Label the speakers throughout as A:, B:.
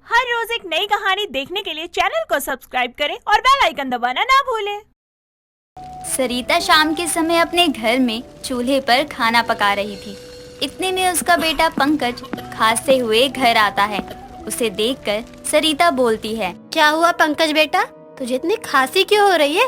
A: हर रोज एक नई कहानी देखने के लिए चैनल को सब्सक्राइब करें और बेल आइकन दबाना ना भूलें।
B: सरिता शाम के समय अपने घर में चूल्हे पर खाना पका रही थी। इतने में उसका बेटा पंकज खांसते हुए घर आता है। उसे देखकर सरिता बोलती है,
C: क्या हुआ पंकज बेटा, तुझे इतनी खांसी क्यों हो रही है?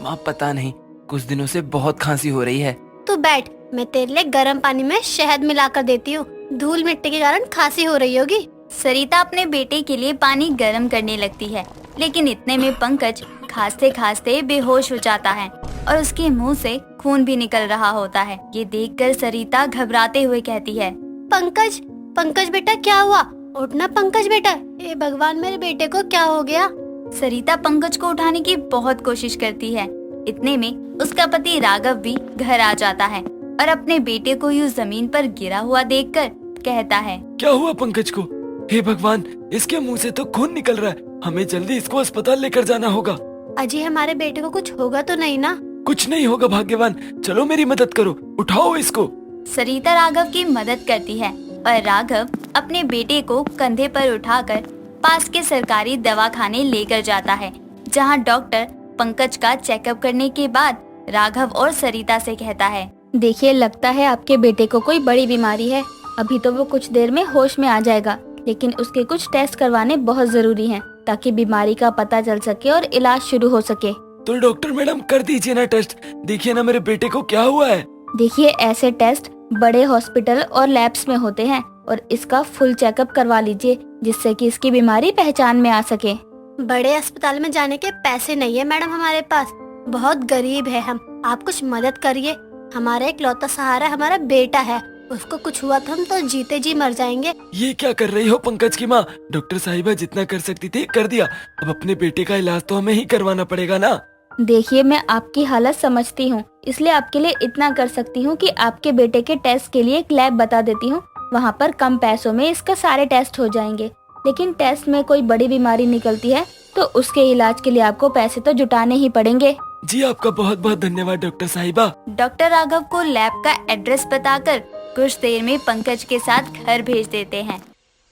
D: माँ पता नहीं, कुछ दिनों से बहुत खांसी हो रही है।
C: तू बैठ, मैं तेरे लिए गर्म पानी में शहद मिलाकर देती हूँ। धूल मिट्टी के कारण खांसी हो रही होगी।
B: सरिता अपने बेटे के लिए पानी गर्म करने लगती है, लेकिन इतने में पंकज खांसते खांसते बेहोश हो जाता है और उसके मुंह से खून भी निकल रहा होता है। ये देखकर सरिता घबराते हुए कहती है,
C: पंकज पंकज बेटा क्या हुआ? उठना पंकज बेटा। ए भगवान, मेरे बेटे को क्या हो गया?
B: सरिता पंकज को उठाने की बहुत कोशिश करती है। इतने में उसका पति राघव भी घर आ जाता है और अपने बेटे को यूं जमीन पर गिरा हुआ देखकर कहता है,
D: क्या हुआ पंकज को? हे भगवान, इसके मुंह से तो खून निकल रहा है। हमें जल्दी इसको अस्पताल लेकर जाना होगा।
C: अजी, हमारे बेटे को कुछ होगा तो नहीं ना?
D: कुछ नहीं होगा भाग्यवान, चलो मेरी मदद करो, उठाओ इसको।
B: सरिता राघव की मदद करती है और राघव अपने बेटे को कंधे पर उठाकर पास के सरकारी दवाखाने लेकर जाता है, जहां डॉक्टर पंकज का चेकअप करने के बाद राघव और सरिता से कहता है,
C: देखिए, लगता है आपके बेटे को कोई बड़ी बीमारी है। अभी तो वो कुछ देर में होश में आ जाएगा, लेकिन उसके कुछ टेस्ट करवाने बहुत जरूरी हैं, ताकि बीमारी का पता चल सके और इलाज शुरू हो सके।
D: तो डॉक्टर मैडम कर दीजिए ना टेस्ट, देखिए ना मेरे बेटे को क्या हुआ है।
C: देखिए, ऐसे टेस्ट बड़े हॉस्पिटल और लैब्स में होते हैं और इसका फुल चेकअप करवा लीजिए, जिससे कि इसकी बीमारी पहचान में आ सके। बड़े अस्पताल में जाने के पैसे नहीं है मैडम हमारे पास, बहुत गरीब है हम। आप कुछ मदद करिए, हमारा इकलौता सहारा हमारा बेटा है। उसको कुछ हुआ तो हम तो जीते जी मर जाएंगे।
D: ये क्या कर रही हो पंकज की माँ? डॉक्टर साहिबा जितना कर सकती थी कर दिया, अब अपने बेटे का इलाज तो हमें ही करवाना पड़ेगा ना।
C: देखिए, मैं आपकी हालत समझती हूँ, इसलिए आपके लिए इतना कर सकती हूँ कि आपके बेटे के टेस्ट के लिए एक लैब बता देती हूँ। वहाँ पर कम पैसों में इसका सारे टेस्ट हो जाएंगे। लेकिन टेस्ट में कोई बड़ी बीमारी निकलती है तो उसके इलाज के लिए आपको पैसे तो जुटाने ही पड़ेंगे।
D: जी आपका बहुत बहुत धन्यवाद डॉक्टर साहिबा।
B: डॉक्टर राघव को लैब का एड्रेस बताकर कुछ देर में पंकज के साथ घर भेज देते हैं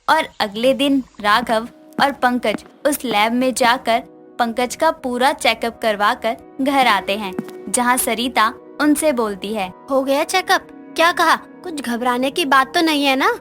B: और अगले दिन राघव और पंकज उस लैब में जाकर पंकज का पूरा चेकअप करवा कर घर आते हैं, जहां सरिता उनसे बोलती है,
C: हो गया चेकअप? क्या कहा? कुछ घबराने की बात तो नहीं है ना?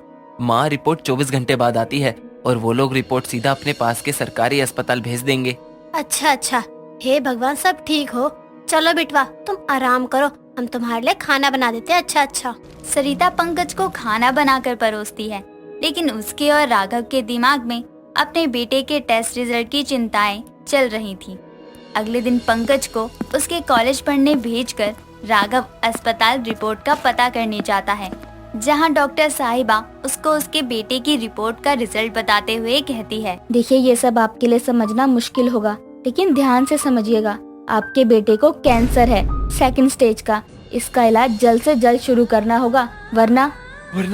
D: माँ, रिपोर्ट 24 घंटे बाद आती है और वो लोग रिपोर्ट सीधा अपने पास के सरकारी अस्पताल भेज देंगे।
C: अच्छा, हे भगवान, सब ठीक हो। चलो बिटवा, तुम आराम करो, हम तुम्हारे लिए खाना बना देते हैं। अच्छा।
B: सरिता पंकज को खाना बनाकर परोसती है, लेकिन उसके और राघव के दिमाग में अपने बेटे के टेस्ट रिजल्ट की चिंताएं चल रही थी। अगले दिन पंकज को उसके कॉलेज पढ़ने भेजकर राघव अस्पताल रिपोर्ट का पता करने जाता है, जहां डॉक्टर साहिबा उसको उसके बेटे की रिपोर्ट का रिजल्ट बताते हुए कहती है,
C: देखिए, ये सब आपके लिए समझना मुश्किल होगा, लेकिन ध्यान से समझिएगा। आपके बेटे को कैंसर है, 2nd स्टेज का। इसका इलाज जल्द से जल्द शुरू करना होगा, वरना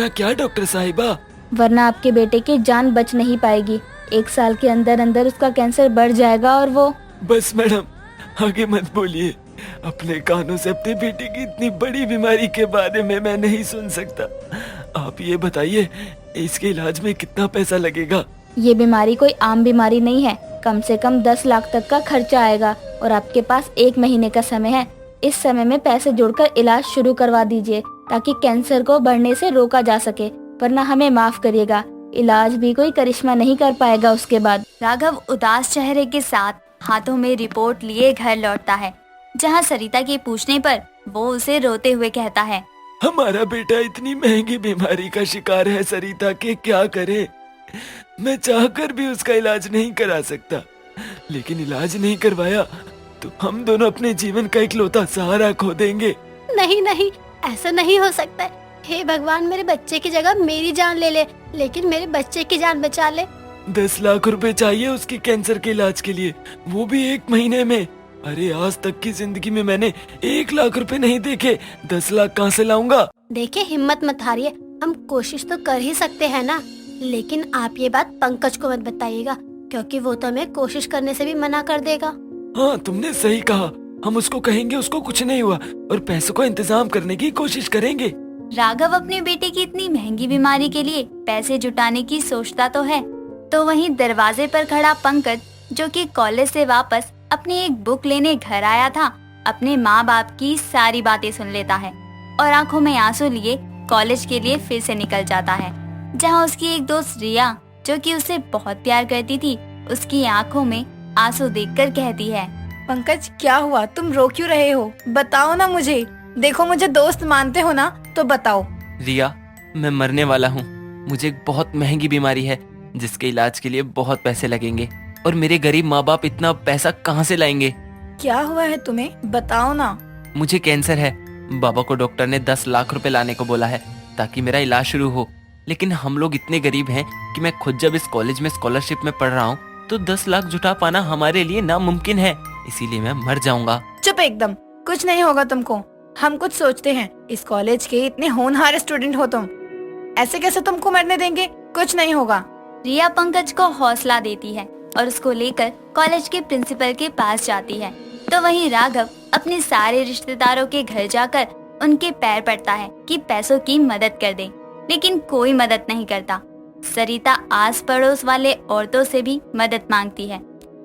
D: क्या डॉक्टर साहिबा?
C: वरना आपके बेटे की जान बच नहीं पाएगी। 1 साल के अंदर अंदर उसका कैंसर बढ़ जाएगा और वो।
D: बस मैडम, आगे मत बोलिए। अपने कानों से अपने बेटे की इतनी बड़ी बीमारी के बारे में मैं नहीं सुन सकता। आप ये बताइए, इसके इलाज में कितना पैसा लगेगा?
C: ये बीमारी कोई आम बीमारी नहीं है, कम से कम 10 लाख तक का खर्चा आएगा और आपके पास 1 महीने का समय है। इस समय में पैसे जोड़कर इलाज शुरू करवा दीजिए, ताकि कैंसर को बढ़ने से रोका जा सके, वरना हमें माफ करिएगा, इलाज भी कोई करिश्मा नहीं कर पाएगा उसके बाद।
B: राघव उदास चेहरे के साथ हाथों में रिपोर्ट लिए घर लौटता है, जहां सरिता के पूछने पर वो उसे रोते हुए कहता है,
D: हमारा बेटा इतनी महंगी बीमारी का शिकार है सरिता, के क्या करे? मैं चाहकर भी उसका इलाज नहीं करा सकता, लेकिन इलाज नहीं करवाया तो हम दोनों अपने जीवन का इकलौता सहारा खो देंगे।
C: नहीं, ऐसा नहीं हो सकता है। हे भगवान, मेरे बच्चे की जगह मेरी जान ले, लेकिन मेरे बच्चे की जान बचा ले।
D: 10 लाख रुपए चाहिए उसकी कैंसर के इलाज के लिए, वो भी 1 महीने में। अरे, आज तक की जिंदगी में मैंने 1 लाख रुपए नहीं देखे, 10 लाख कहाँ से लाऊंगा?
C: देखिए, हिम्मत मत हारिए, हम कोशिश तो कर ही सकते हैं ना। लेकिन आप ये बात पंकज को मत बताइएगा, क्योंकि वो तो हमें कोशिश करने से भी मना कर देगा।
D: हाँ, तुमने सही कहा, हम उसको कहेंगे उसको कुछ नहीं हुआ और पैसों का इंतजाम करने की कोशिश करेंगे।
B: राघव अपने बेटे की इतनी महंगी बीमारी के लिए पैसे जुटाने की सोचता तो है, तो वहीं दरवाजे पर खड़ा पंकज, जो कि कॉलेज से वापस अपनी एक बुक लेने घर आया था, अपने माँ बाप की सारी बातें सुन लेता है और आंखों में आंसू लिए कॉलेज के लिए फिर से निकल जाता है, जहाँ उसकी एक दोस्त रिया, जो कि उसे बहुत प्यार करती थी, उसकी आंखों में आंसू देखकर कहती है,
E: पंकज क्या हुआ, तुम रो क्यों रहे हो? बताओ ना मुझे। देखो मुझे दोस्त मानते हो ना, तो बताओ।
F: रिया, मैं मरने वाला हूँ। मुझे एक बहुत महंगी बीमारी है जिसके इलाज के लिए बहुत पैसे लगेंगे और मेरे गरीब माँ बाप इतना पैसा कहाँ से लाएंगे?
E: क्या हुआ है तुम्हें, बताओ ना।
F: मुझे कैंसर है। बाबा को डॉक्टर ने 10 लाख रुपए लाने को बोला है ताकि मेरा इलाज शुरू हो, लेकिन हम लोग इतने गरीब हैं कि मैं खुद जब इस कॉलेज में स्कॉलरशिप में पढ़ रहा हूँ तो 10 लाख जुटा पाना हमारे लिए नामुमकिन है, इसीलिए मैं मर जाऊंगा।
E: चुप एकदम, कुछ नहीं होगा तुमको। हम कुछ सोचते हैं, इस कॉलेज के इतने होनहार स्टूडेंट हो तुम, ऐसे कैसे तुमको मरने देंगे? कुछ नहीं होगा।
B: रिया पंकज को हौसला देती है और उसको लेकर कॉलेज के प्रिंसिपल के पास जाती है। तो वहीं राघव अपने सारे रिश्तेदारों के घर जाकर उनके पैर पड़ता है कि पैसों की मदद कर दे, लेकिन कोई मदद नहीं करता। सरिता आस पड़ोस वाले औरतों से भी मदद मांगती है,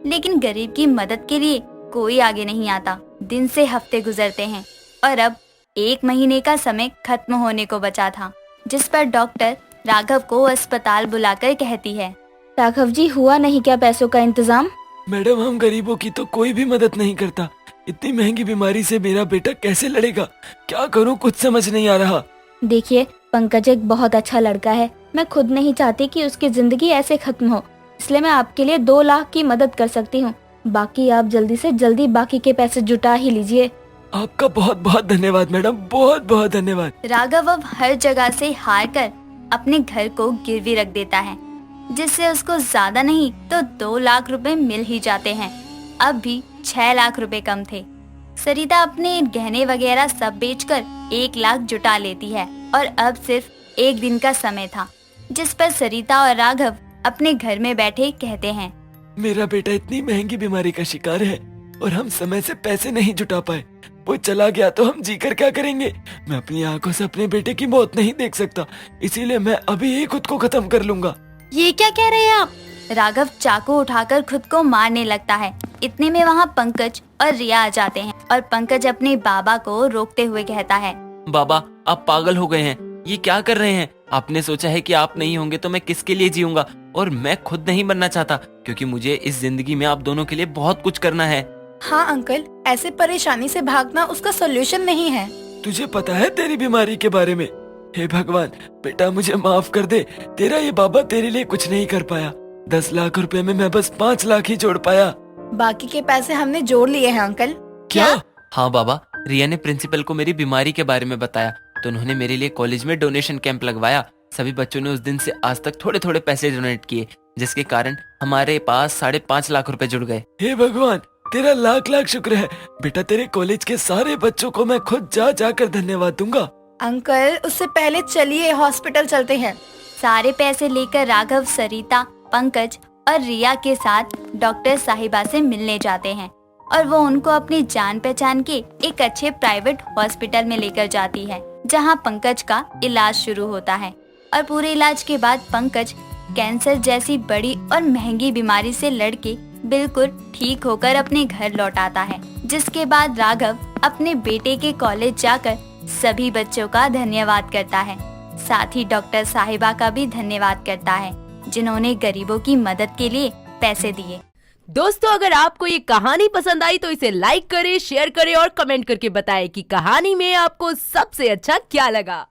B: लेकिन गरीब की मदद के लिए कोई आगे नहीं आता। दिन से हफ्ते गुजरते हैं और अब 1 महीने का समय खत्म होने को बचा था, जिस पर डॉक्टर राघव को अस्पताल बुलाकर कहती है,
C: राघव जी, हुआ नहीं क्या पैसों का इंतजाम?
D: मैडम, हम गरीबों की तो कोई भी मदद नहीं करता। इतनी महंगी बीमारी से मेरा बेटा कैसे लड़ेगा? क्या करूं, कुछ समझ नहीं आ रहा।
C: देखिए, पंकज एक बहुत अच्छा लड़का है। मैं खुद नहीं चाहती कि उसकी जिंदगी ऐसे खत्म हो, इसलिए मैं आपके लिए 2 लाख की मदद कर सकती हूँ। बाकी आप जल्दी से जल्दी बाकी के पैसे जुटा ही लीजिए।
D: आपका बहुत बहुत धन्यवाद मैडम, बहुत बहुत धन्यवाद।
B: राघव अब हर जगह से हार कर अपने घर को गिरवी रख देता है, जिससे उसको ज्यादा नहीं तो 2 लाख रुपए मिल ही जाते हैं। अब भी 6 लाख रुपए कम थे। सरिता अपने गहने वगैरह सब बेचकर 1 लाख जुटा लेती है और अब सिर्फ 1 दिन का समय था, जिस पर सरिता और राघव अपने घर में बैठे कहते हैं,
D: मेरा बेटा इतनी महंगी बीमारी का शिकार है और हम समय से पैसे नहीं जुटा पाए। वो चला गया तो हम जीकर क्या करेंगे? मैं अपनी आंखों से अपने बेटे की मौत नहीं देख सकता, इसीलिए मैं अभी ही खुद को खत्म कर लूंगा।
E: ये क्या कह रहे हैं आप?
B: राघव चाकू उठाकर खुद को मारने लगता है। इतने में वहाँ पंकज और रिया आ जाते हैं और पंकज अपने बाबा को रोकते हुए कहता है,
F: बाबा, आप पागल हो गए हैं। ये क्या कर रहे हैं? आपने सोचा है कि आप नहीं होंगे तो मैं किसके लिए जीऊंगा? और मैं खुद नहीं मरना चाहता, क्योंकि मुझे इस जिंदगी में आप दोनों के लिए बहुत कुछ करना है।
E: हाँ अंकल, ऐसे परेशानी से भागना उसका सोल्यूशन नहीं है।
D: तुझे पता है तेरी बीमारी के बारे में? हे भगवान, बेटा मुझे माफ कर दे। तेरा ये बाबा तेरे लिए कुछ नहीं कर पाया। 10 लाख रुपए में मैं बस 5 लाख ही जोड़ पाया।
E: बाकी के पैसे हमने जोड़ लिए हैं अंकल।
D: क्या?
F: हाँ बाबा, रिया ने प्रिंसिपल को मेरी बीमारी के बारे में बताया तो उन्होंने मेरे लिए कॉलेज में डोनेशन कैंप लगवाया। सभी बच्चों ने उस दिन से आज तक थोड़े थोड़े पैसे डोनेट किए, जिसके कारण हमारे पास 5.5 लाख रुपए जुड़ गए।
D: हे भगवान, तेरा लाख लाख शुक्र है। बेटा तेरे कॉलेज के सारे बच्चों को मैं खुद जाकर धन्यवाद दूंगा।
E: अंकल, उससे पहले चलिए हॉस्पिटल चलते हैं।
B: सारे पैसे लेकर राघव सरिता, पंकज और रिया के साथ डॉक्टर साहिबा से मिलने जाते हैं और वो उनको अपनी जान पहचान के एक अच्छे प्राइवेट हॉस्पिटल में लेकर जाती है, जहां पंकज का इलाज शुरू होता है। और पूरे इलाज के बाद पंकज कैंसर जैसी बड़ी और महंगी बीमारी से लड़के बिल्कुल ठीक होकर अपने घर लौट आता है, जिसके बाद राघव अपने बेटे के कॉलेज जाकर सभी बच्चों का धन्यवाद करता है। साथ ही डॉक्टर साहिबा का भी धन्यवाद करता है, जिन्होंने गरीबों की मदद के लिए पैसे दिए।
G: दोस्तों, अगर आपको ये कहानी पसंद आई तो इसे लाइक करें, शेयर करें और कमेंट करके बताएं कि कहानी में आपको सबसे अच्छा क्या लगा।